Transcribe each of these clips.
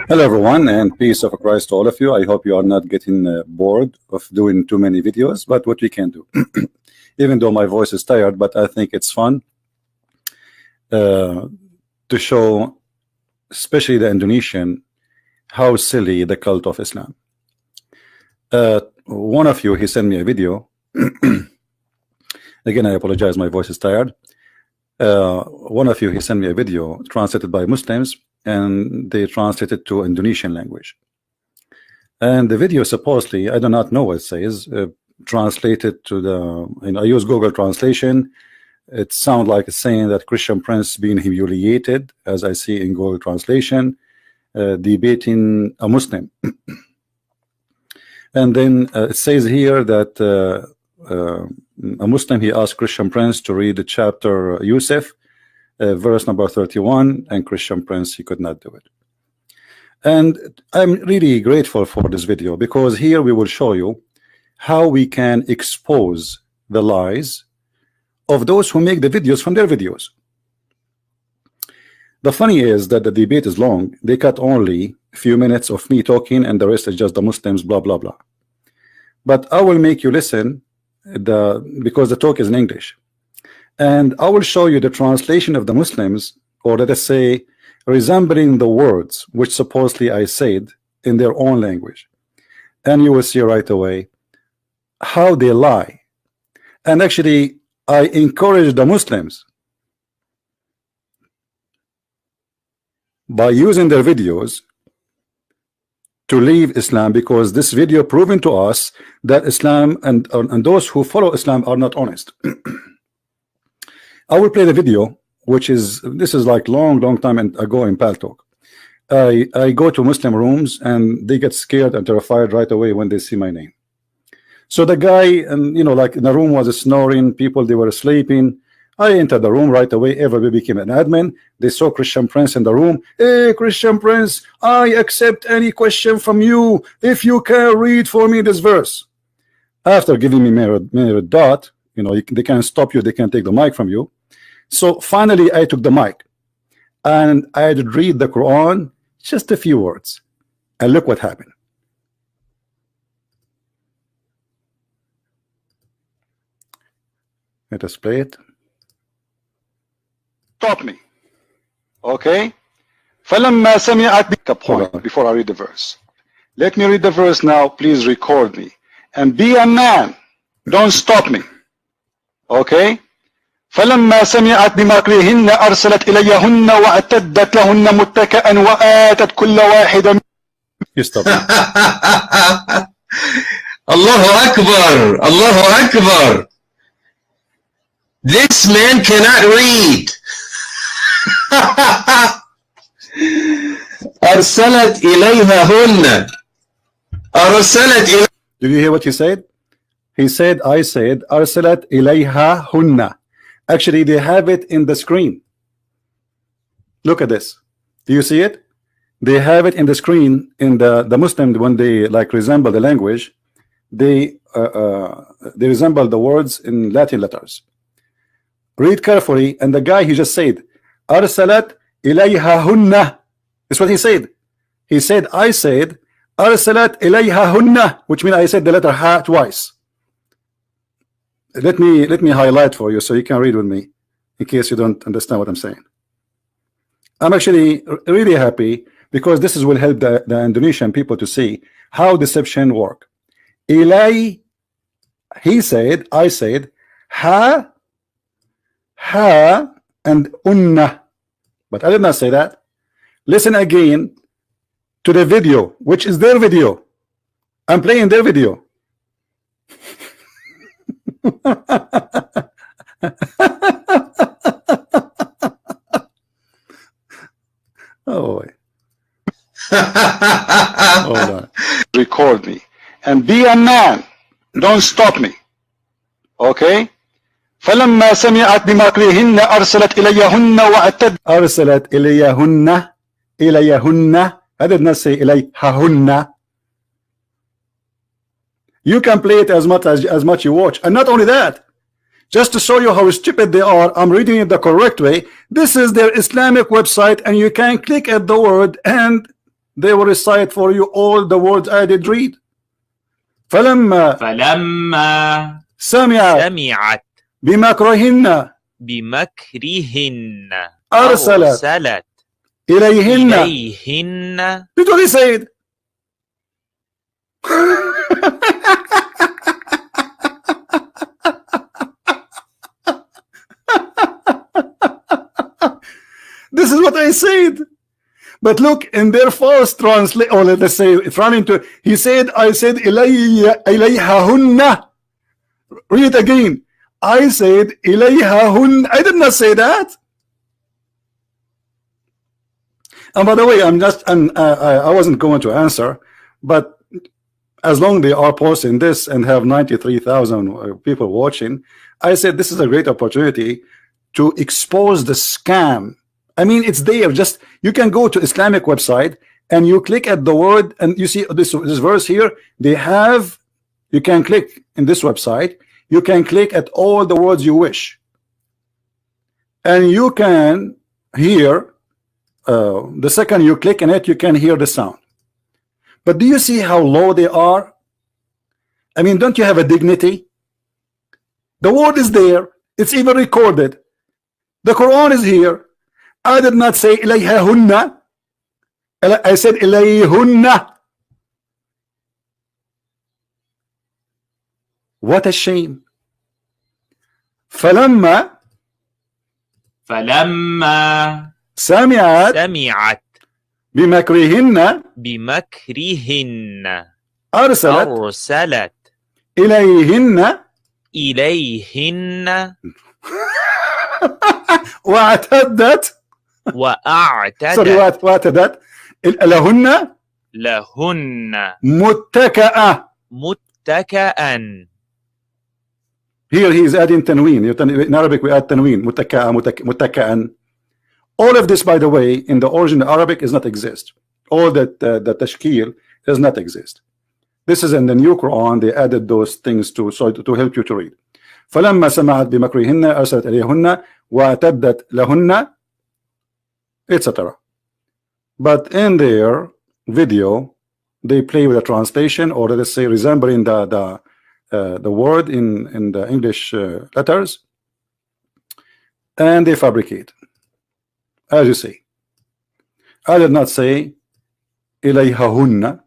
Hello everyone, and peace of Christ to all of you. I hope you are not getting bored of doing too many videos, but what we can do. Even though my voice is tired, but I think it's fun to show, especially the Indonesian, how silly the cult of Islam. One of you, he sent me a video. Again, I apologize, my voice is tired. One of you, he sent me a video translated by Muslims, and they translated to Indonesian language. And the video supposedly, I do not know what it says, translated to the, I use Google translation. It sounds like it's saying that Christian Prince being humiliated, as I see in Google translation, debating a Muslim. And then it says here that a Muslim, he asked Christian Prince to read the chapter Yusuf, verse number 31, and Christian Prince, he could not do it. And I'm really grateful for this video, because here we will show you how we can expose the lies of those who make the videos from their videos. The funny is that the debate is long. They cut only a few minutes of me talking, and the rest is just the Muslims, blah blah blah. But I will make you listen because the talk is in English, and I will show you the translation of the Muslims, or let us say resembling the words which supposedly I said in their own language, and you will see right away how they lie. And actually I encourage the Muslims by using their videos to leave Islam, because this video proven to us that Islam and those who follow Islam are not honest. I will play the video, which is, this is like long time ago in PalTalk. I go to Muslim rooms and they get scared and terrified right away when they see my name. So the guy, and you know, like in the room was snoring, people, they were sleeping. I entered the room right away. Everybody became an admin. They saw Christian Prince in the room. Hey, Christian Prince, I accept any question from you if you can read for me this verse. After giving me mere dot, you know, they can't stop you, they can't take the mic from you. So finally I took the mic and I had to read the Quran, just a few words, and look what happened. Let us play it. Stop me. Okay. فَلَمَّا سَمِعَتْ a point before I read the verse. Let me read the verse now. Please record me. And be a man. Don't stop me. Okay. فَلَمَّا سَمِعَتْ بِمَكْرِهِنَّ أَرْسَلَتْ إِلَيْهُنَّ وَأَعْتَدَّتْ لَهُنَّ مُتَّكَأً وَآتَتْ كُلَّ وَاحِدًا. You stop me. Allahu Akbar. Allahu Akbar. This man cannot read. أرسلت إليهن. أرسلت إليهن. Did you hear what he said? He said, I said, أرسلت إليهن. Actually, they have it in the screen. Look at this. Do you see it? They have it in the screen. In the Muslims, when they like resemble the language, they resemble the words in Latin letters. Read carefully, and the guy, he just said, أرسلت إليهن. That's what he said. He said, I said, أرسلت إليهن, which means I said the letter ha twice. Let me highlight for you so you can read with me, in case you don't understand what I'm saying. I'm actually really happy, because this will help the Indonesian people to see how deception work. Ilay, he said, I said, ha, and unna, but I did not say that. Listen again to the video, which is their video. I'm playing their video. Oh boy. Hold on. Record me and be a man. Don't stop me. Okay. فلما سمعت بمكرهن أرسلت إليهن وأعتدت. أرسلت إليهن. I did not say إليهن. You can play it as much you watch. And not only that, just to show you how stupid they are, I'm reading it the correct way. This is their Islamic website, and you can click at the word and they will recite for you all the words I did read. فلما سمعت بمكرهن أرسلت إليهن. Did what he said? This is what I said. But look, in their first translate, or let's say it's running to, he said, I said إليهن. Read it again. I said إليهن. I did not say that. And by the way, I wasn't going to answer, but as long as they are posting this and have 93,000 people watching, I said this is a great opportunity to expose the scam. I mean, it's there. Just you can go to Islamic website and you click at the word and you see this verse here. They have, you can click in this website. You can click at all the words you wish, and you can hear. The second you click on it, you can hear the sound. But do you see how low they are? I mean, don't you have a dignity? The word is there. It's even recorded. The Quran is here. I did not say إليهن. I said إليهن. What a shame. فلما سمعت بمكرهن أرسلت إليهن واعتدت لهن متكأ. Here he is adding tanween. In Arabic we add tanween. متكأ. All of this, by the way, in the original Arabic does not exist. All that the tashkil does not exist. This is in the new Quran. They added those things to help you to read. فلما سمعت بمكرهن أرسلت إليهن واعتدت لهن, etc. But in their video, they play with a translation, or let's say resembling the word in the English letters, and they fabricate. As you see, I did not say إليهن,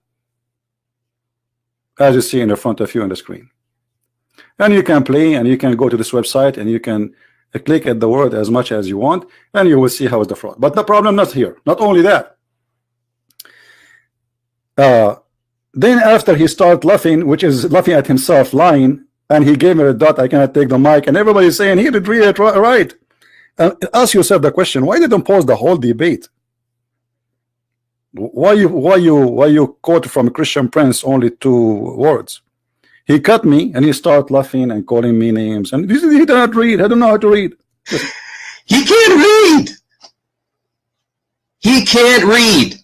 as you see in the front of you on the screen. And you can play, and you can go to this website, and you can click at the word as much as you want, and you will see how is the fraud. But the problem not here. Not only that, then after he started laughing, which is laughing at himself, lying, and he gave me a dot, I cannot take the mic, and everybody's saying he did read it right. Ask yourself the question: why didn't pause the whole debate? Why you quote from Christian Prince only 2 words? He cut me and he started laughing and calling me names, and he did not read. I don't know how to read. He can't read. He can't read.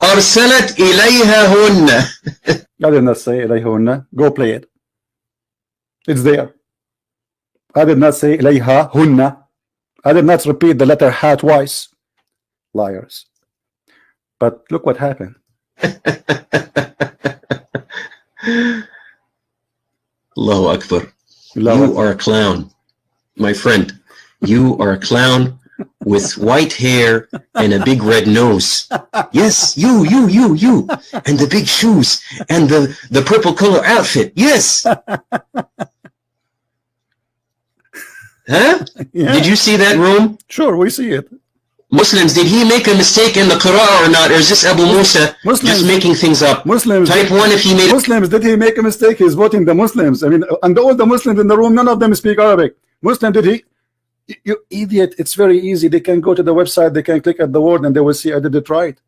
أرسلت إليهن. I did not say إليهن. Go play it. It's there. I did not say إليهن. I did not repeat the letter ha twice. Liars. But look what happened. Allahu Akbar. You are a clown, my friend. You are a clown with white hair and a big red nose. Yes, you. And the big shoes and the purple color outfit. Yes. Huh? Yeah. Did you see that room? Sure, we see it. Muslims, did he make a mistake in the Qur'an or not? Or is this Abu Musa just making things up? Muslims, Type 1 if he made Muslims, did he make a mistake? He's voting the Muslims. I mean, and all the Muslims in the room, none of them speak Arabic. Muslim, did he? You idiot. It's very easy. They can go to the website, they can click at the word, and they will see I did it right.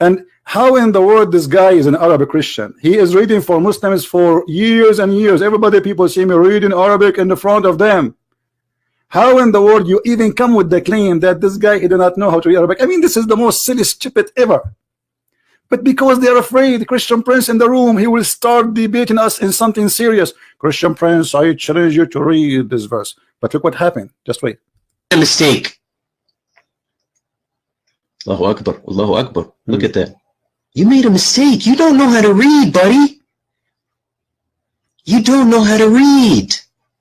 And how in the world this guy is an Arabic Christian? He is reading for Muslims for years and years. Everybody, people see me reading Arabic in the front of them. How in the world you even come with the claim that this guy, he did not know how to read Arabic? I mean, this is the most silly, stupid ever. But because they're afraid, Christian Prince in the room, he will start debating us in something serious. Christian Prince, I challenge you to read this verse. But look what happened. Just wait. a mistake. Allahu Akbar, Allahu Akbar. Look at that. You made a mistake. You don't know how to read, buddy. You don't know how to read.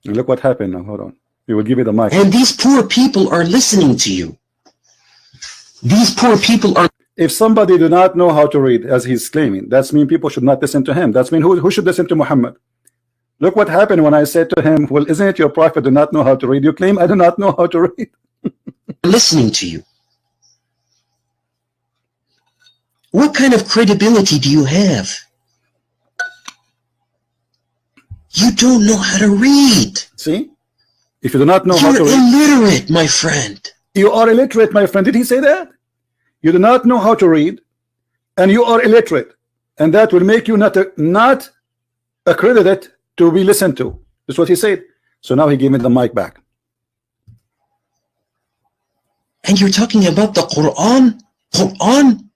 And look what happened now. Hold on. You will give me the mic. And these poor people are listening to you. These poor people are. If somebody do not know how to read, as he's claiming, that's mean people should not listen to him. That's mean who should listen to Muhammad? Look what happened when I said to him, well, isn't it your prophet do not know how to read? You claim I do not know how to read. Listening to you. What kind of credibility do you have? You don't know how to read. See? If you do not know how to read. You're illiterate, my friend. You are illiterate, my friend. Did he say that? You do not know how to read, and you are illiterate. And that will make you not accredited to be listened to. That's what he said. So now he gave me the mic back. And you're talking about the Quran? Quran?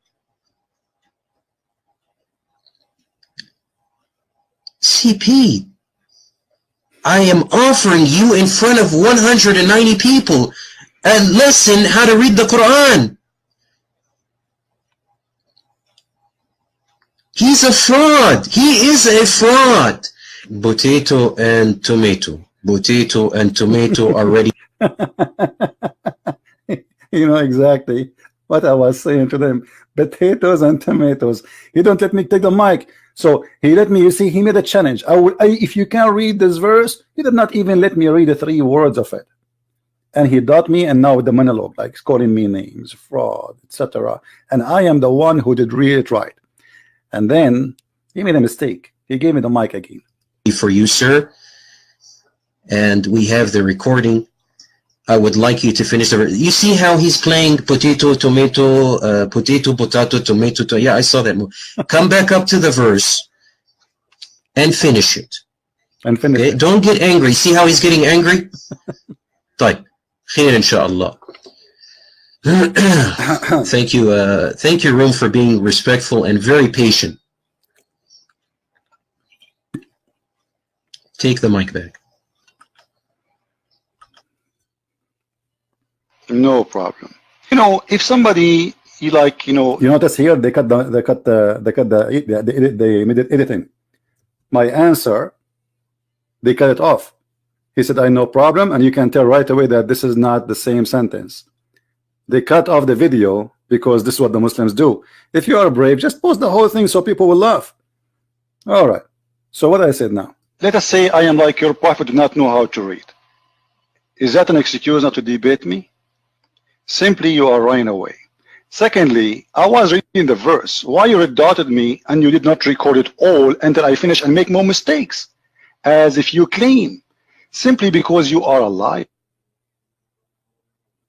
CP, I am offering you in front of 190 people a lesson how to read the Quran. He's a fraud. He is a fraud. Potato and tomato. Potato and tomato are ready. You know exactly what I was saying to them. Potatoes and tomatoes. He don't let me take the mic. So he let me, you see, he made a challenge. If you can read this verse, he did not even let me read the 3 words of it. And he taught me, and now with the monologue, like calling me names, fraud, etc. And I am the one who did read it right. And then he made a mistake. He gave me the mic again. For you, sir. And we have the recording. I would like you to finish the. You see how he's playing potato, tomato, potato, potato, tomato. Yeah, I saw that move. Come back up to the verse and finish it. And finish okay? it. Don't get angry. See how he's getting angry? طيب. خير إن شاء الله. Thank you. Thank you, Room, for being respectful and very patient. Take the mic back. No problem. You know, if somebody you notice here they made it editing. My answer, they cut it off. He said, I no problem, and you can tell right away that this is not the same sentence. They cut off the video because this is what the Muslims do. If you are brave, just post the whole thing so people will laugh. All right. So what I said now. Let us say I am like your prophet, do not know how to read. Is that an excuse not to debate me? Simply you are running away. Secondly, I was reading the verse. Why you red-dotted me and you did not record it all until I finish and make more mistakes? As if you claim. Simply because you are a liar.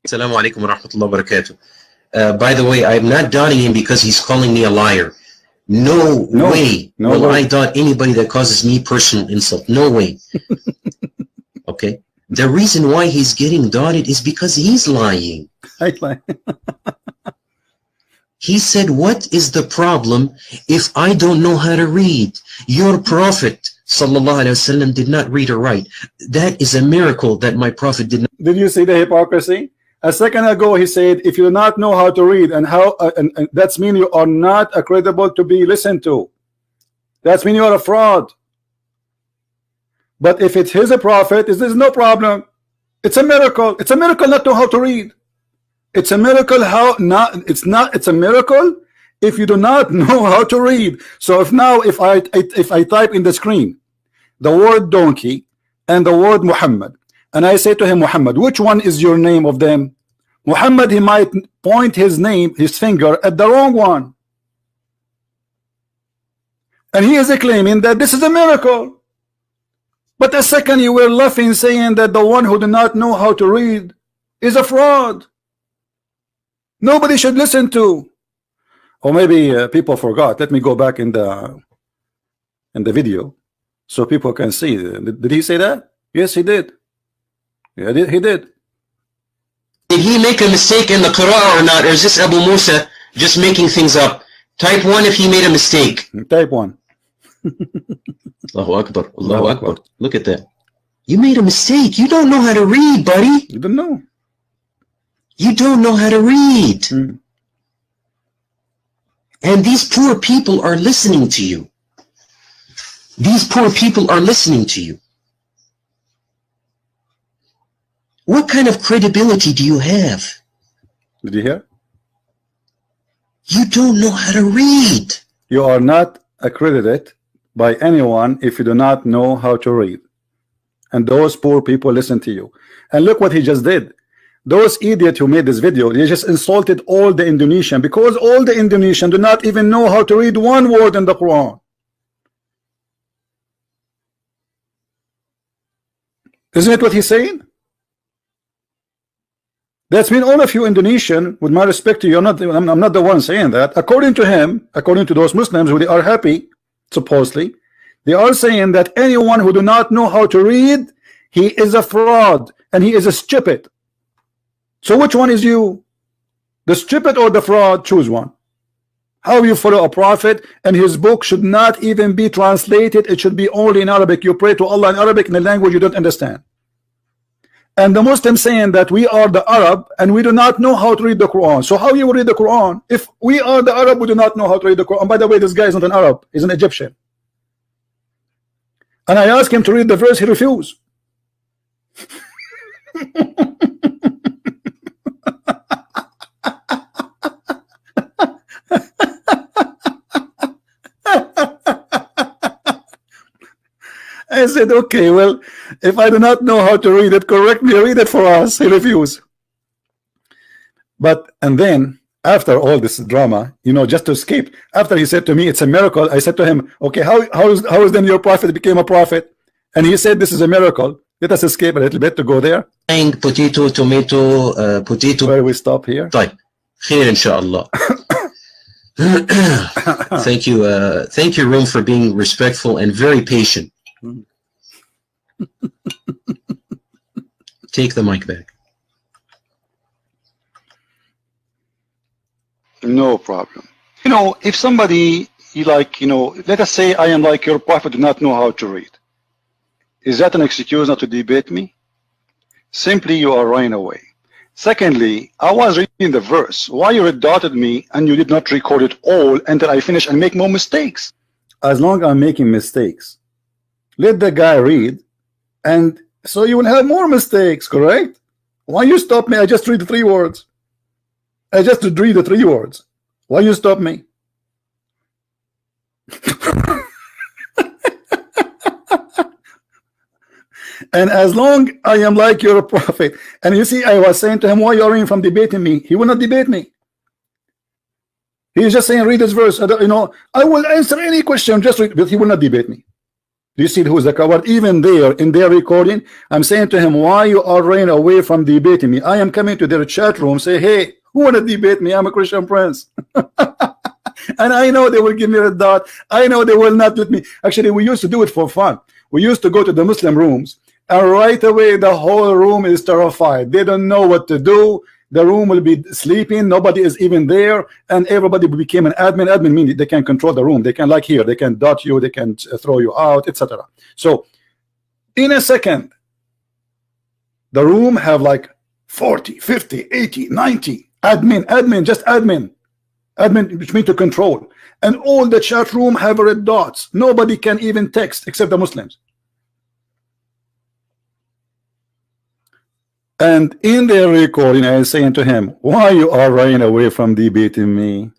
Assalamu alaikum wa rahmatullahi wa barakatuh. By the way, I'm not dotting him because he's calling me a liar. No way will I dot anybody that causes me personal insult. No way. Okay? The reason why he's getting dotted is because he's lying. I lie. He said, what is the problem if I don't know how to read? Your prophet, sallallahu alaihi wasallam, did not read or write. That is a miracle that my prophet did not. Did you see the hypocrisy? A second ago he said, if you do not know how to read and how and that's mean you are not credible to be listened to. That's mean you are a fraud. But if it's his prophet, there's no problem. It's a miracle. It's a miracle not to know how to read. It's a miracle it's a miracle if you do not know how to read. So if I type in the screen the word donkey and the word Muhammad, and I say to him, Muhammad, which one is your name of them? Muhammad, he might point his finger at the wrong one. And he is claiming that this is a miracle. But the second you were laughing, saying that the one who do not know how to read is a fraud. Nobody should listen to. Or maybe people forgot. Let me go back in the video so people can see. Did he say that? Yes, he did. Yeah, he did. Did he make a mistake in the Qur'an or not? Or is this Abu Musa just making things up? Type 1 if he made a mistake. Type 1. Allahu Akbar. Allahu Akbar. Look at that. You made a mistake. You don't know how to read, buddy. You don't know. You don't know how to read. And these poor people are listening to you. These poor people are listening to you. What kind of credibility do you have? Did you hear? You don't know how to read. You are not accredited by anyone if you do not know how to read. And those poor people listen to you. And look what he just did. Those idiots who made this video, they just insulted all the Indonesian, because all the Indonesian do not even know how to read one word in the Quran. Isn't it what he's saying? That's mean all of you Indonesian, with my respect to you, I'm not the one saying that. According to him, according to those Muslims who they are happy, supposedly, they are saying that anyone who do not know how to read, he is a fraud and he is a stupid. So which one is you? The stupid or the fraud? Choose one. How you follow a prophet and his book should not even be translated, it should be only in Arabic. You pray to Allah in Arabic in a language you don't understand. And the Muslims saying that we are the Arab and we do not know how to read the Quran. So how you will read the Quran? If we are the Arab, we do not know how to read the Quran. By the way, this guy is not an Arab, he's an Egyptian. And I asked him to read the verse, he refused. I said, okay, well, if I do not know how to read it, correct me, read it for us. He refused. But, and then, after all this drama, you know, just to escape, after he said to me, it's a miracle, I said to him, okay, how is then your prophet became a prophet? And he said, this is a miracle. Let us escape a little bit to go there. Potato, tomato, potato. Where we stop here? طيب. خير إن شاء الله. Thank you, Room, for being respectful and very patient. Take the mic back. No problem. You know, if somebody, like, you know, let us say I am like your prophet, do not know how to read. Is that an excuse not to debate me? Simply you are running away. Secondly, I was reading the verse. Why you dotted me and you did not record it all until I finish and make more mistakes? As long as I'm making mistakes, let the guy read, and so you will have more mistakes, correct? Why you stop me? I just read the 3 words. I just read the 3 words. Why you stop me? And as long I am like your prophet, and you see, I was saying to him, why you are in from debating me? He will not debate me. He's just saying, read this verse. You know, I will answer any question, just read, but he will not debate me. Do you see who's the coward? Even there in their recording, I'm saying to him, why you are running away from debating me? I am coming to their chat room, say, hey, who want to debate me? I'm a Christian prince. And I know they will give me a dot. I know they will not let me. Actually, we used to do it for fun. We used to go to the Muslim rooms, and right away the whole room is terrified. They don't know what to do. The room will be sleeping, nobody is even there, and everybody became an admin. Admin means they can control the room. They can, like here, they can dot you, they can throw you out, etc. So in a second, the room have like 40, 50, 80, 90 admin, just admin, which means to control. And all the chat room have red dots. Nobody can even text except the Muslims. And in their recording, I was saying to him, why you are running away from debating me?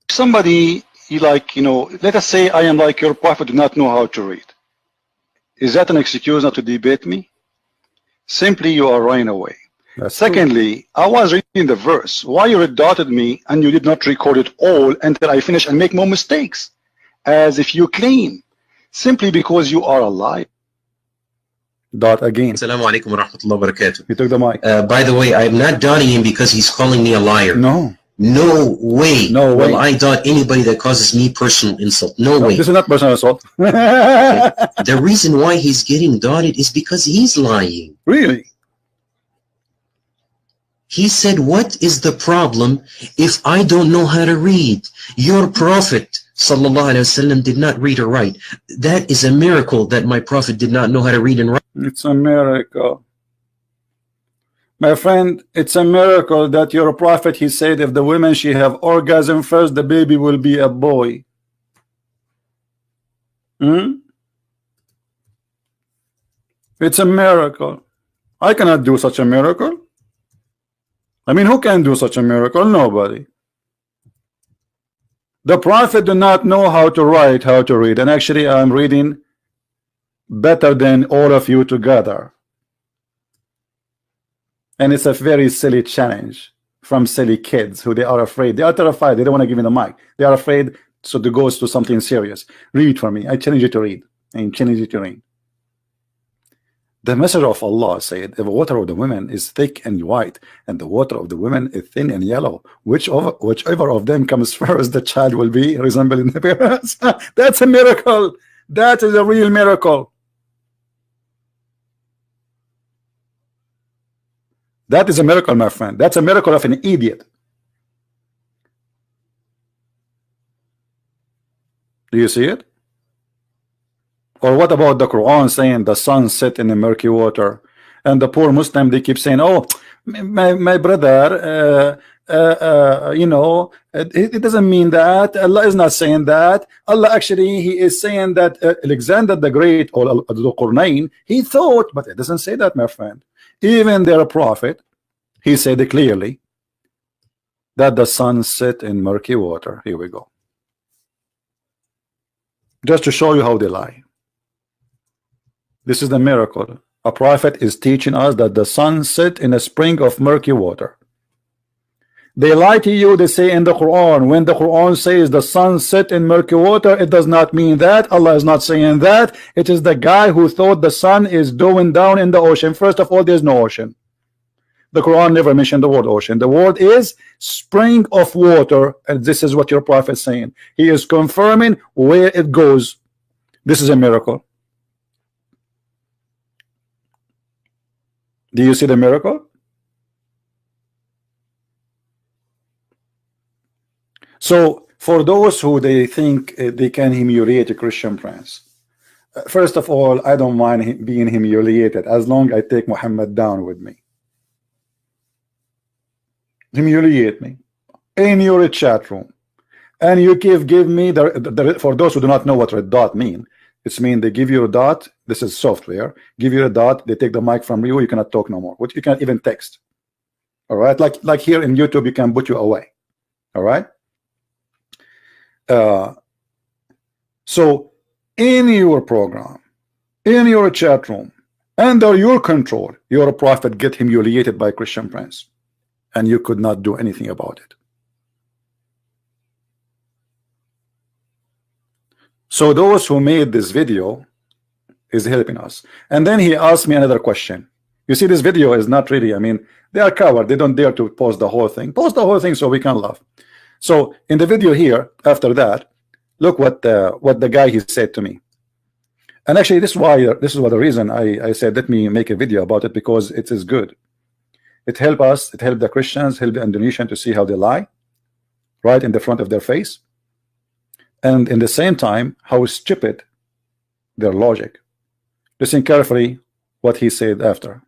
Somebody, like, you know, let us say I am like your prophet, do not know how to read. Is that an excuse not to debate me? Simply you are running away. Secondly, I was reading the verse. Why you dotted me and you did not record it all until I finish and make more mistakes? As if you claim, simply because you are a liar. Dot again. Assalamu alaikum wa rahmatullahi wa barakatuh. You took the mic. By the way, I'm not dotting him because he's calling me a liar. No. No way. No way. Will I dot anybody that causes me personal insult? No way. This is not personal assault. Okay. The reason why he's getting dotted is because he's lying. Really? He said, what is the problem if I don't know how to read? Your prophet, sallallahu alaihi wasallam, did not read or write. That is a miracle that my prophet did not know how to read and write. It's a miracle. My friend, it's a miracle that your prophet, he said, if the women she have orgasm first, the baby will be a boy. It's a miracle. I cannot do such a miracle. I mean, who can do such a miracle? Nobody. The prophet do not know how to write, how to read, and actually I'm reading better than all of you together. And it's a very silly challenge from silly kids who they are afraid. They are terrified. They don't want to give me the mic. They are afraid, so to go to something serious. Read for me. I challenge you to read. I challenge you to read. The messenger of Allah said, the water of the women is thick and white, and the water of the women is thin and yellow. Whichever of them comes first, the child will be resembling the parents. That's a miracle. That is a real miracle. That is a miracle, my friend. That's a miracle of an idiot. Do you see it? Or what about the Quran saying the sun set in the murky water? And the poor Muslim, they keep saying, oh, my brother, you know, it doesn't mean that. Allah is not saying that. Allah actually, he is saying that Alexander the Great, or the Qurnain, he thought, but it doesn't say that, my friend. Even their prophet, he said clearly that the sun set in murky water. Here we go. Just to show you how they lie. This is the miracle. A prophet is teaching us that the sun set in a spring of murky water. They lie to you. They say in the Quran, when the Quran says the sun set in murky water, it does not mean that. Allah is not saying that. It is the guy who thought the sun is going down in the ocean. First of all, there's no ocean. The Quran never mentioned the word ocean. The word is spring of water, and this is what your prophet is saying. He is confirming where it goes. This is a miracle. Do you see the miracle? So for those who they think they can humiliate a Christian prince, first of all, I don't mind being humiliated as long as I take Muhammad down with me. Humiliate me in your chat room, and you give me the for those who do not know what red dot mean. It's mean they give you a dot. This is software. Give you a dot. They take the mic from you. You cannot talk no more. What you cannot even text. All right, like here in YouTube, you can put you away. All right. So in your program, in your chat room, under your control, your prophet get humiliated by Christian prince, and you could not do anything about it. So those who made this video is helping us. And then he asked me another question. You see, this video is not really, I mean, they are coward. They don't dare to post the whole thing. Post the whole thing so we can laugh. So in the video here, after that, look what the guy he said to me. And actually, this is what the reason I said let me make a video about it, because it is good. It helped us. It helped the Christians, helped the Indonesian to see how they lie, right in the front of their face. And in the same time, how stupid their logic. Listen carefully what he said after.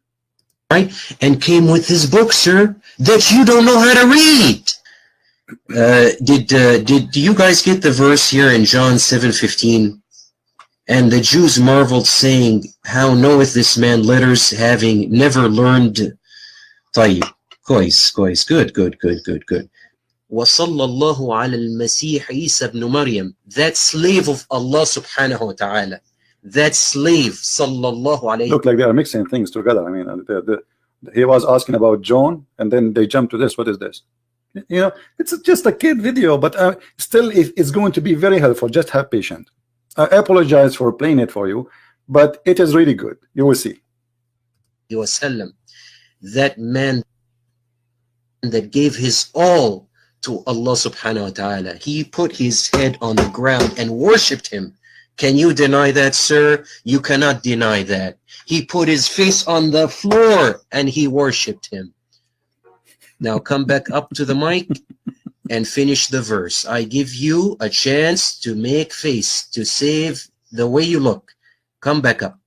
Right, and came with his book, sir, that you don't know how to read. Did you guys get the verse here in John 7:15? And the Jews marveled, saying, how knoweth this man letters, having never learned? طيب, كويس, good. وصلى الله على المسيح عيسى ابن مريم, that slave of Allah subhanahu wa ta'ala, that slave, sallallahu alayhi. Look like they are mixing things together. I mean, he was asking about John, and then they jump to this. What is this? You know, it's just a kid video, but still it's going to be very helpful. Just have patience. I apologize for playing it for you, but it is really good. You will see. That man that gave his all to Allah subhanahu wa ta'ala, he put his head on the ground and worshipped him. Can you deny that, sir? You cannot deny that. He put his face on the floor and he worshipped him. Now come back up to the mic and finish the verse. I give you a chance to make face, to save the way you look. Come back up.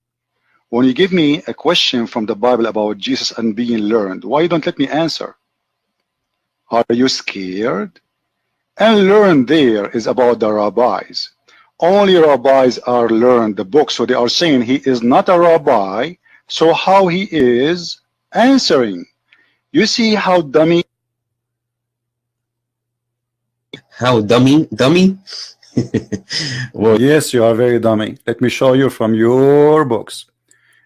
when you give me a question from the Bible about Jesus and being learned, why you don't let me answer? Are you scared? And learned there is about the rabbis. Only rabbis are learned the book, so they are saying he is not a rabbi, so how he is answering? You see how dummy? How dummy? Well, yes, you are very dummy. Let me show you from your books.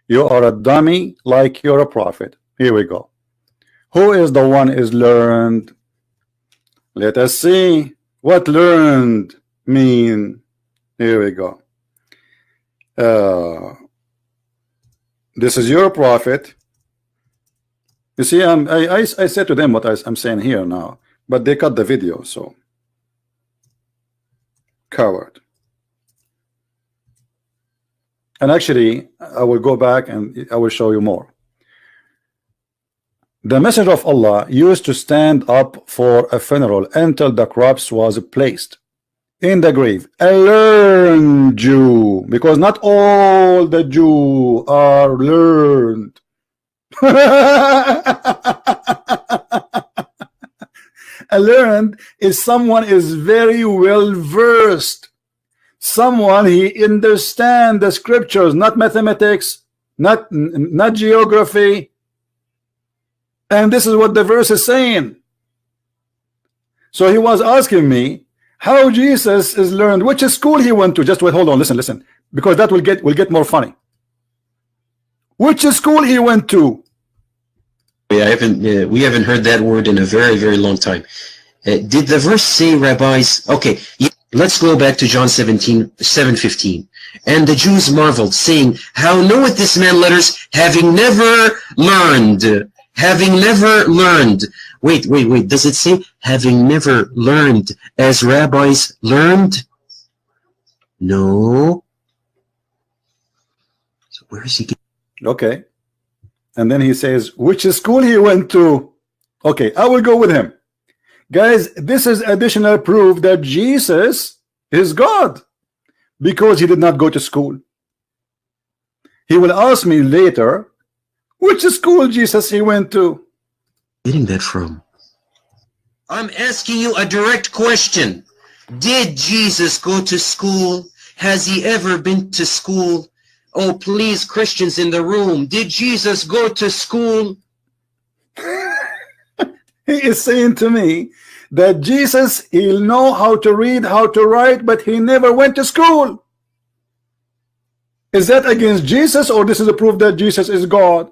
You are a dummy like you're a prophet. Here we go. Who is the one is learned? Let us see what learned mean. Here we go. This is your prophet. You see, I said to them what I'm saying here now, but they cut the video, so coward. And actually, I will go back and I will show you more. The messenger of Allah used to stand up for a funeral until the corpse was placed in the grave. A learned Jew, because not all the Jews are learned. A learned is someone is very well versed. Someone he understands the scriptures, not mathematics, not geography. And this is what the verse is saying. So he was asking me how Jesus is learned, which school he went to. Just wait, hold on, listen, because that will get more funny. Which school he went to? we haven't heard that word in a very, very long time. Did the verse say rabbis? Okay, let's go back to John 7:15. And the Jews marveled, saying, how knoweth this man letters, having never learned? Having never learned. Wait. Does it say having never learned as rabbis learned? No. So where is he? Okay. And then he says, which school he went to? Okay, I will go with him. Guys, this is additional proof that Jesus is God, because he did not go to school. He will ask me later, which school Jesus he went to? Getting that from? I'm asking you a direct question. Did Jesus go to school? Has he ever been to school? Oh, please, Christians in the room, did Jesus go to school? He is saying to me that Jesus, he'll know how to read, how to write, but he never went to school. Is that against Jesus, or this is a proof that Jesus is God?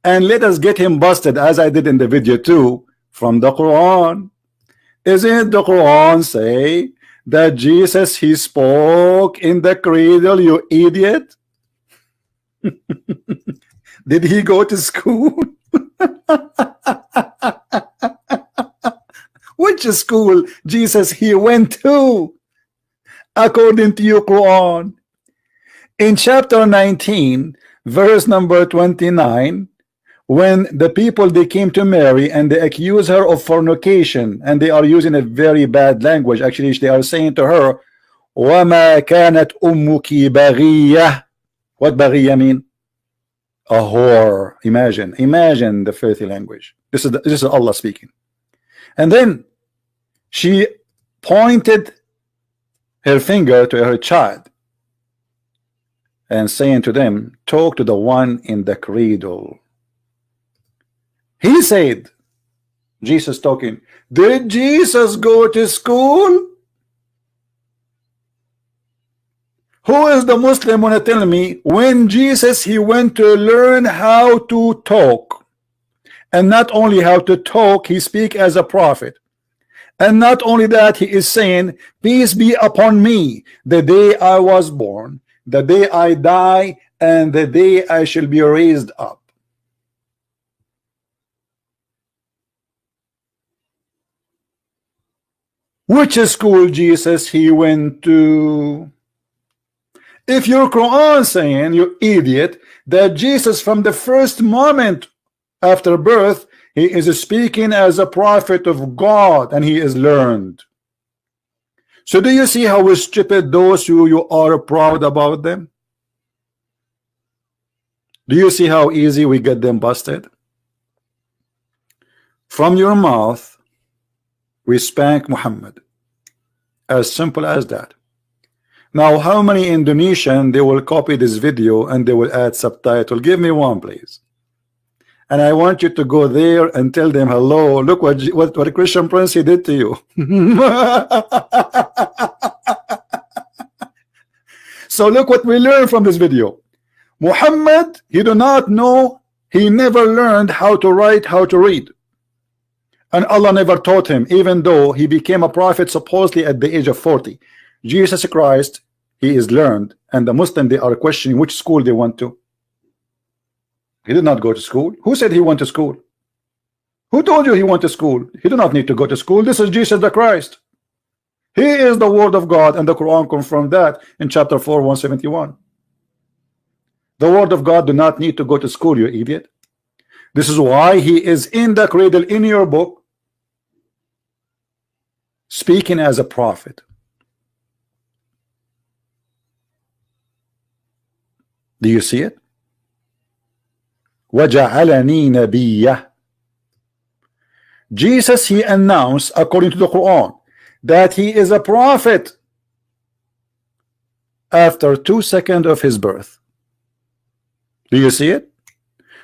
And let us get him busted, as I did in the video too, from the Quran. Isn't the Quran say that Jesus, he spoke in the cradle, you idiot? Did he go to school? Which school Jesus he went to, according to your Quran? In chapter 19, verse number 29, when the people they came to Mary and they accuse her of fornication, and they are using a very bad language. Actually, they are saying to her, وَمَا كَانَتْ أُمُّكِ بَغِيَّةً. What Bagi mean? A whore. Imagine the filthy language. This is Allah speaking. And then she pointed her finger to her child and saying to them, talk to the one in the cradle. He said, Jesus talking, did Jesus go to school? Who is the Muslim want to tell me when Jesus he went to learn how to talk? And not only how to talk, he speak as a prophet. And not only that, he is saying, peace be upon me, the day I was born, the day I die, and the day I shall be raised up. Which school Jesus he went to? If your Quran saying, you idiot, that Jesus from the first moment after birth, he is speaking as a prophet of God, and he is learned. So do you see how stupid those who you are proud about them? Do you see how easy we get them busted? From your mouth, we spank Muhammad. As simple as that. Now, how many Indonesian they will copy this video and they will add subtitle? Give me one, please. And I want you to go there and tell them, hello, look what Christian Prince he did to you. So look what we learned from this video. Muhammad, he do not know, he never learned how to write, how to read. And Allah never taught him, even though he became a prophet supposedly at the age of 40. Jesus Christ, he is learned, and the Muslim, they are questioning which school they went to. He did not go to school. Who said he went to school? Who told you he went to school? He did not need to go to school. This is Jesus the Christ. He is the word of God, and the Quran confirmed that in chapter 4, 171. The word of God do not need to go to school, you idiot. This is why he is in the cradle in your book, speaking as a prophet. Do you see it? وَجَعَلَنِي نَبِيًّا. Jesus, he announced according to the Quran that he is a prophet after 2 seconds of his birth. Do you see it?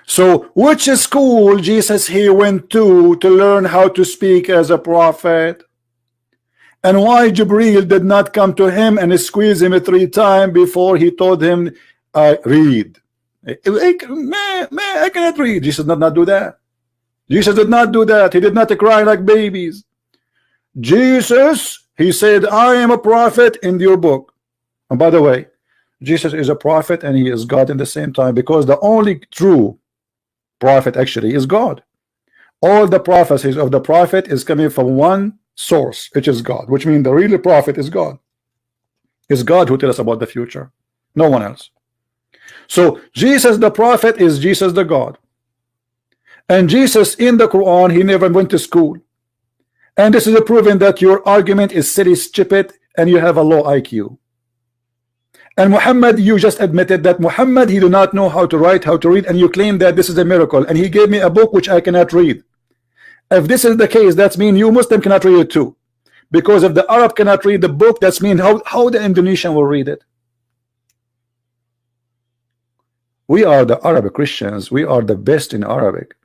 So which school Jesus he went to learn how to speak as a prophet? And why Jibreel did not come to him and squeeze him 3 times before he told him, read? I cannot read. Jesus did not do that. Jesus did not do that. He did not cry like babies. Jesus, he said, I am a prophet in your book. And by the way, Jesus is a prophet and he is God in the same time, because the only true prophet actually is God. All the prophecies of the prophet is coming from one source, which is God, which means the real prophet is God. It's God who tells us about the future, no one else. So Jesus the prophet is Jesus the God. And Jesus in the Quran, he never went to school. And this is a proven that your argument is silly, stupid, and you have a low IQ. And Muhammad, you just admitted that Muhammad, he do not know how to write, how to read, and you claim that this is a miracle, and he gave me a book which I cannot read. If this is the case, that means you Muslim cannot read it too. Because if the Arab cannot read the book, that means how the Indonesian will read it. We are the Arab Christians. We are the best in Arabic.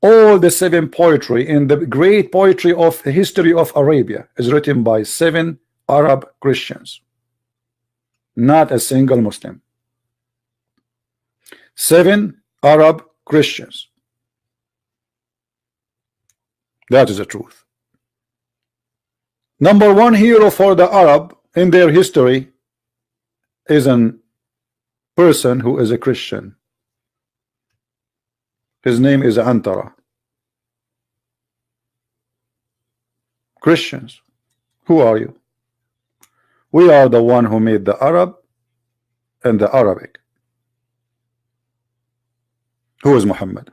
All the 7 poetry in the great poetry of the history of Arabia is written by 7 Arab Christians. Not a single Muslim. 7 Arab Christians. That is the truth. Number 1 hero for the Arab in their history is an person who is a Christian. His name is Antara. Christians, who are you? We are the one who made the Arab and the Arabic. Who is Muhammad?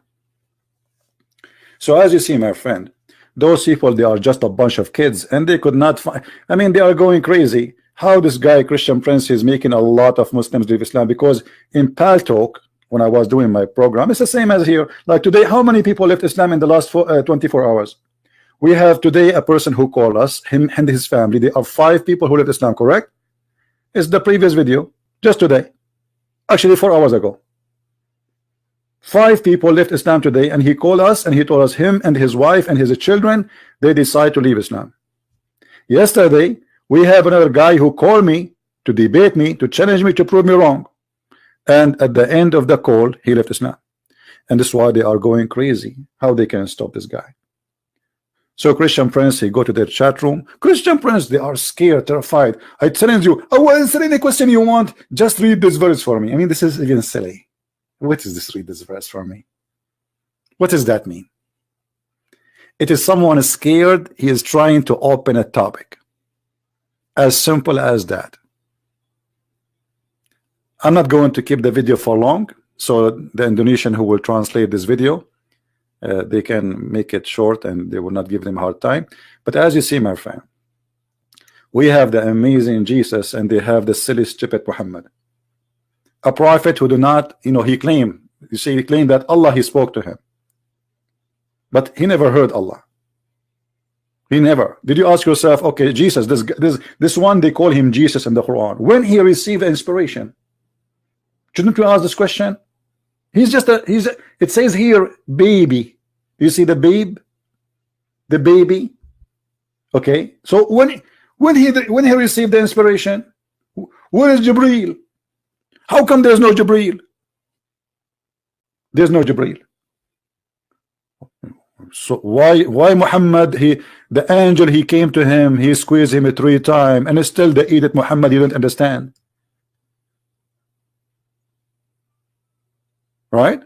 So as you see, my friend, those people, they are just a bunch of kids, and they could not find, I mean, they are going crazy. How this guy Christian Prince is making a lot of Muslims leave Islam, because in PalTalk, when I was doing my program, it's the same as here. Like today, how many people left Islam in the last 24 hours? We have today a person who called us, him and his family. There are 5 people who left Islam, correct? It's the previous video, just today. Actually, 4 hours ago. 5 people left Islam today, and he called us and he told us him and his wife and his children, they decide to leave Islam. Yesterday, we have another guy who called me to debate me, to challenge me, to prove me wrong. And at the end of the call, he left Islam. And this is why they are going crazy. How they can stop this guy? So Christian Prince, he go to their chat room. Christian Prince, they are scared, terrified. I challenge you. Oh, well, answer any question you want. Just read this verse for me. I mean, this is even silly. What is this? Read this verse for me. What does that mean? It is someone scared. He is trying to open a topic. As simple as that. I'm not going to keep the video for long, so the Indonesian who will translate this video, they can make it short and they will not give them a hard time. But as you see, my friend, we have the amazing Jesus and they have the silly, stupid Muhammad. A prophet who do not, he claimed You see, he claimed that Allah, he spoke to him, but he never heard Allah. He never. Did you ask yourself, okay, Jesus, this one, they call him Jesus in the Quran, when he received inspiration? Shouldn't you ask this question? He's just it says here, baby. You see the babe, the baby. Okay, so when he received the inspiration, where is Jibreel? How come there's no Jibreel? There's no Jibreel. So why Muhammad, the angel, he came to him, he squeezed him 3 times, and still the Edith Muhammad, you don't understand, right?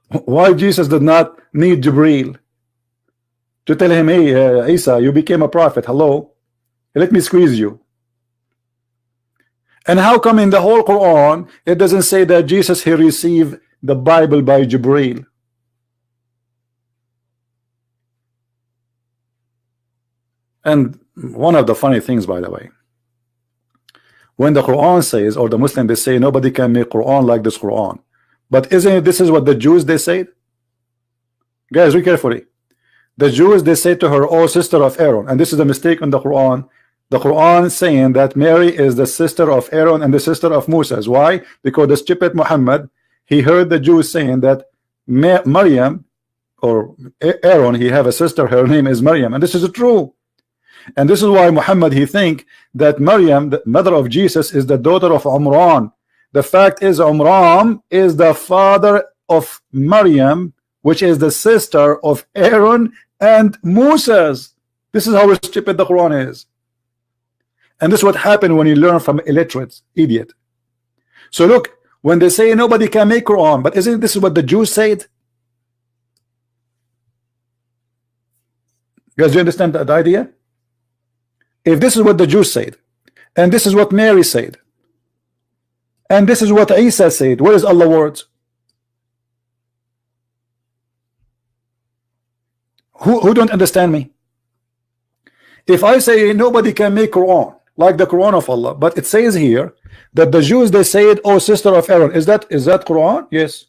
Why Jesus did not need Jibreel to tell him, hey, Isa, you became a prophet, hello, let me squeeze you? And how come in the whole Quran it doesn't say that Jesus, he received the Bible by Jibreel? And one of the funny things, by the way, when the Quran says, or the Muslim, they say nobody can make Quran like this Quran, but isn't it, this is what the Jews, they say? Guys, read carefully. The Jews, they say to her, oh sister of Aaron, and this is a mistake in the Quran. The Quran is saying that Mary is the sister of Aaron and the sister of Moses. Why? Because the stupid Muhammad, he heard the Jews saying that Maryam, or Aaron, he have a sister, her name is Maryam, and this is true. And this is why Muhammad, he think that Maryam, the mother of Jesus, is the daughter of Umran. The fact is, Umran is the father of Maryam, which is the sister of Aaron and Moses. This is how stupid the Quran is. And this is what happened when you learn from illiterate idiot. So look, when they say nobody can make Quran, but isn't this what the Jews said? Guys, do you understand that idea? If this is what the Jews said, and this is what Mary said, and this is what Isa said, where is Allah's words? Who don't understand me? If I say nobody can make Quran like the Quran of Allah, but it says here that the Jews, they said, oh sister of Aaron, is that Quran? Yes.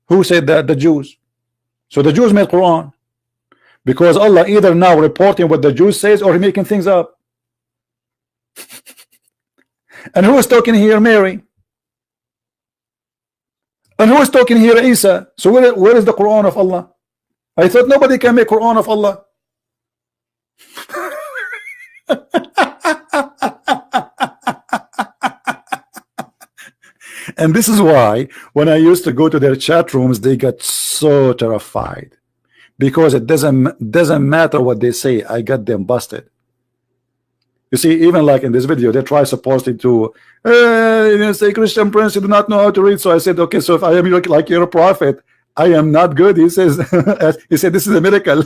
Who said that? The Jews. So the Jews made Quran, because Allah either now reporting what the Jews says or making things up. And who is talking here? Mary. And who is talking here? Isa. So where is the Quran of Allah? I thought nobody can make Quran of Allah. And this is why when I used to go to their chat rooms, they got so terrified, because it doesn't matter what they say, I got them busted. You see, even like in this video, they try supposedly to say, Christian Prince, you do not know how to read. So I said, okay, so if I am like you're a prophet, I am not good. He says, he said, this is a miracle.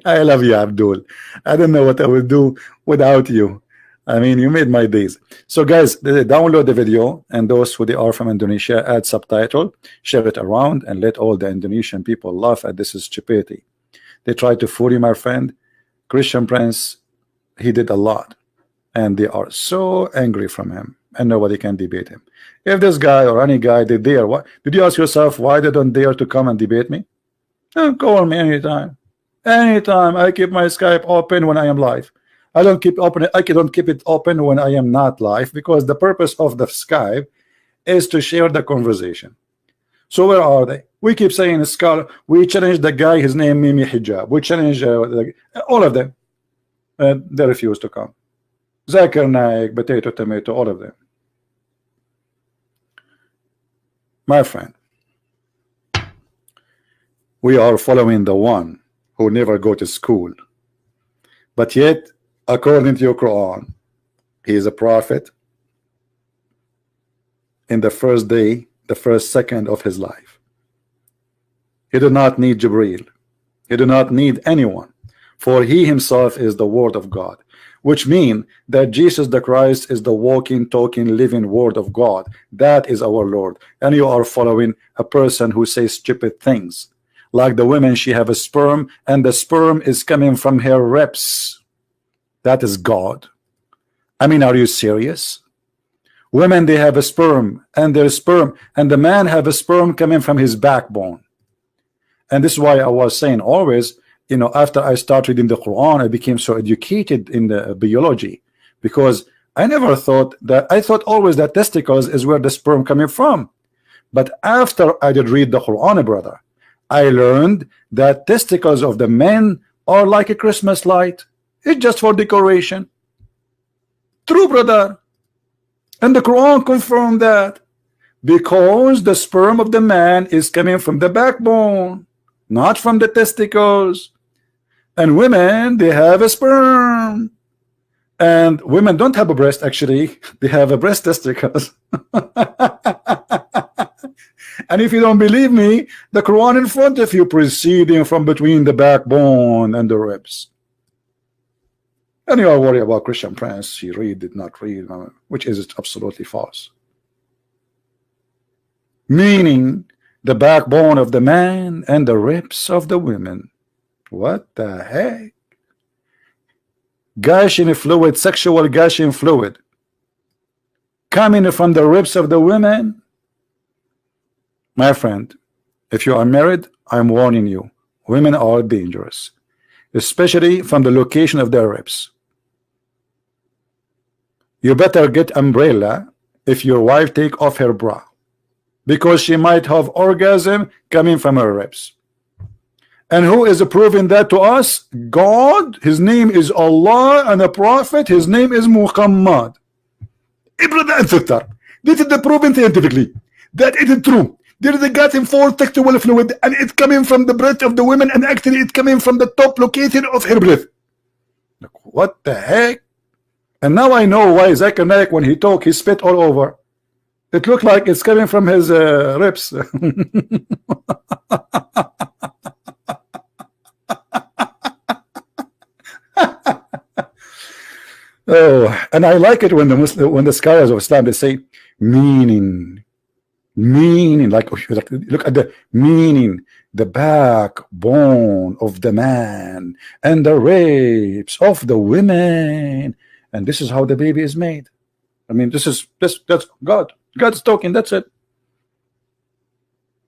I love you, Abdul. I don't know what I will do without you. I mean, you made my days. So guys, download the video, and those who they are from Indonesia, add subtitle, share it around, and let all the Indonesian people laugh at this stupidity. They try to fool you, my friend. Christian Prince, he did a lot, and they are so angry from him, and nobody can debate him. If this guy or any guy they dare, what did you ask yourself why they don't dare to come and debate me? Call me anytime. Anytime. I keep my Skype open when I am live. I don't keep it open when I am not live, because the purpose of the Skype is to share the conversation. So where are they? We keep saying scholar. We challenge the guy, his name Mimi Hijab. We challenge all of them. They refuse to come. Zakir Naik, Potato Tomato, all of them. My friend, we are following the one who never go to school, but yet, according to your Quran, he is a prophet in the first day, the first second of his life. He did not need Jibreel. He did not need anyone, for he himself is the word of God, which means that Jesus the Christ is the walking, talking, living word of God. That is our Lord. And you are following a person who says stupid things, like the women, she have a sperm, and the sperm is coming from her reps. That is God. I mean, are you serious? Women, they have a sperm, and their sperm, and the man have a sperm coming from his backbone. And this is why I was saying always, you know, after I started reading the Quran, I became so educated in the biology, because I never thought that, I thought always that testicles is where the sperm coming from. But after I did read the Quran, brother, I learned that testicles of the men are like a Christmas light. It's just for decoration. True, brother. And the Quran confirmed that, because the sperm of the man is coming from the backbone, not from the testicles. And women, they have a sperm. And women don't have a breast, actually. They have a breast testicles. And if you don't believe me, the Quran in front of you, proceeding from between the backbone and the ribs. And you are worried about Christian Prince, he read, did not read, which is absolutely false. Meaning the backbone of the man and the ribs of the women. What the heck? Gushing fluid, sexual gushing fluid, coming from the ribs of the women. My friend, if you are married, I'm warning you, women are dangerous, especially from the location of their ribs. You better get umbrella if your wife take off her bra, because she might have orgasm coming from her ribs. And who is proving that to us? God. His name is Allah, and the Prophet, his name is Muhammad. Brother and sister, this is the proven scientifically that it is true. There is a gas in full sexual fluid, and it's coming from the breast of the women, and actually it's coming from the top location of her breast. What the heck? And now I know why Zakir Naik, when he talk, he spit all over. It looked like it's coming from his ribs. Oh, and I like it when the scholars of Islam, they say meaning, like look at the meaning, the backbone of the man and the ribs of the women, and this is how the baby is made. I mean, that's God. God's talking. That's it.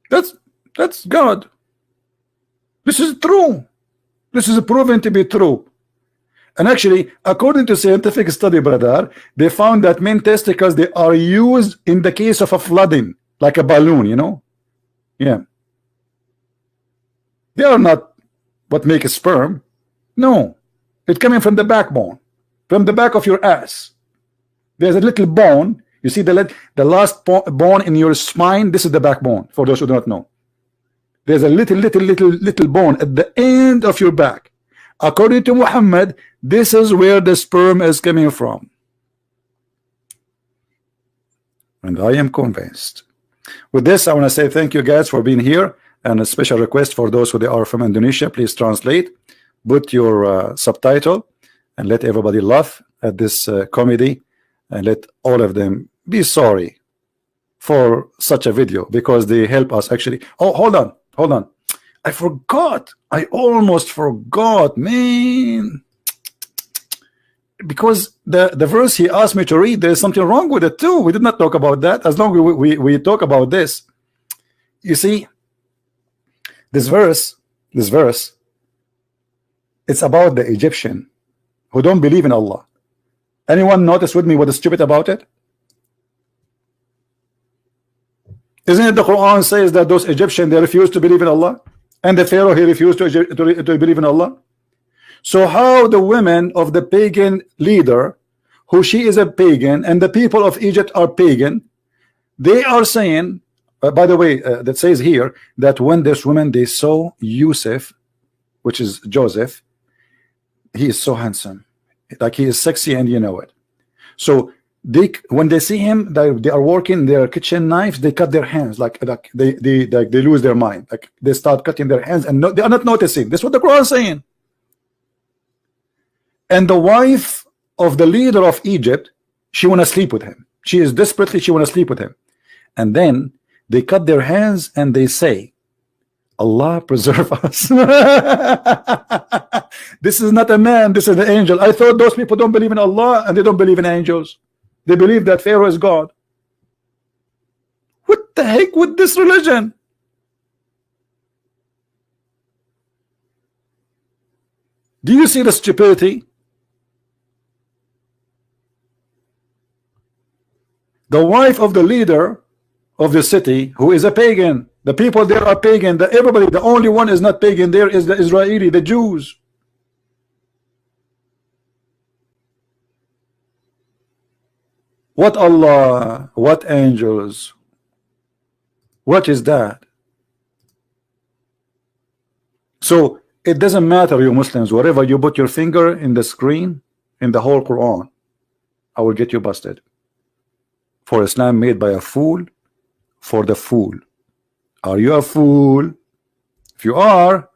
That's God. This is true. This is proven to be true. And actually, according to scientific study, brother, they found that men testicles, they are used in the case of a flooding, like a balloon, you know. Yeah, they are not what make a sperm. No, it's coming from the backbone, from the back of your ass. There's a little bone. You see the last bone in your spine. This is the backbone. For those who do not know, there's a little bone at the end of your back. According to Muhammad, this is where the sperm is coming from. And I am convinced. With this, I want to say thank you guys for being here, and a special request for those who are from Indonesia, please translate, put your subtitle, and let everybody laugh at this comedy, and let all of them be sorry for such a video, because they help us actually. Oh, hold on. I forgot. I almost forgot, man. Because the verse he asked me to read, there's something wrong with it too. We did not talk about that. As long as we talk about this, you see, this verse, it's about the Egyptian who don't believe in Allah. Anyone notice with me what is stupid about it? Isn't it the Quran says that those Egyptians, they refused to believe in Allah? And the Pharaoh, he refused to believe in Allah. So how the women of the pagan leader, who she is a pagan, and the people of Egypt are pagan, they are saying, by the way, that says here that when this woman, they saw Yusuf, which is Joseph, he is so handsome, like he is sexy, and you know it. So when they see him, they are working their kitchen knives, they cut their hands, like they lose their mind, like they start cutting their hands, and they are not noticing. This is what the Quran is saying. And the wife of the leader of Egypt, she want to sleep with him. She is desperately, she want to sleep with him. And then they cut their hands and they say, Allah preserve us. This is not a man, this is the angel. I thought those people don't believe in Allah and they don't believe in angels. They believe that Pharaoh is God. What the heck with this religion? Do you see the stupidity? The wife of the leader of the city, who is a pagan, the people there are pagan, everybody, the only one is not pagan there is the Israeli, the Jews. What Allah, what angels, what is that? So it doesn't matter, you Muslims, wherever you put your finger in the screen, in the whole Quran, I will get you busted. For Islam made by a fool, for the fool. Are you a fool? If you are,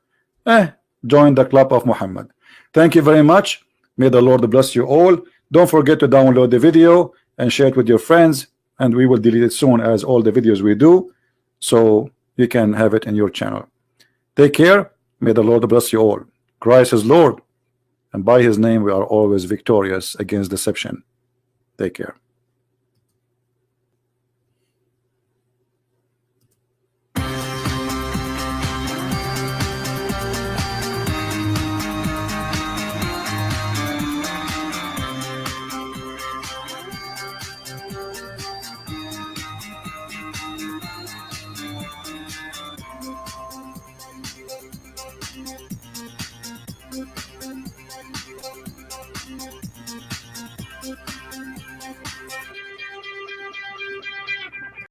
join the club of Muhammad. Thank you very much. May the Lord bless you all. Don't forget to download the video and share it with your friends, and we will delete it soon, as all the videos we do, so you can have it in your channel. Take care. May the Lord bless you all. Christ is Lord, and by his name we are always victorious against deception. Take care.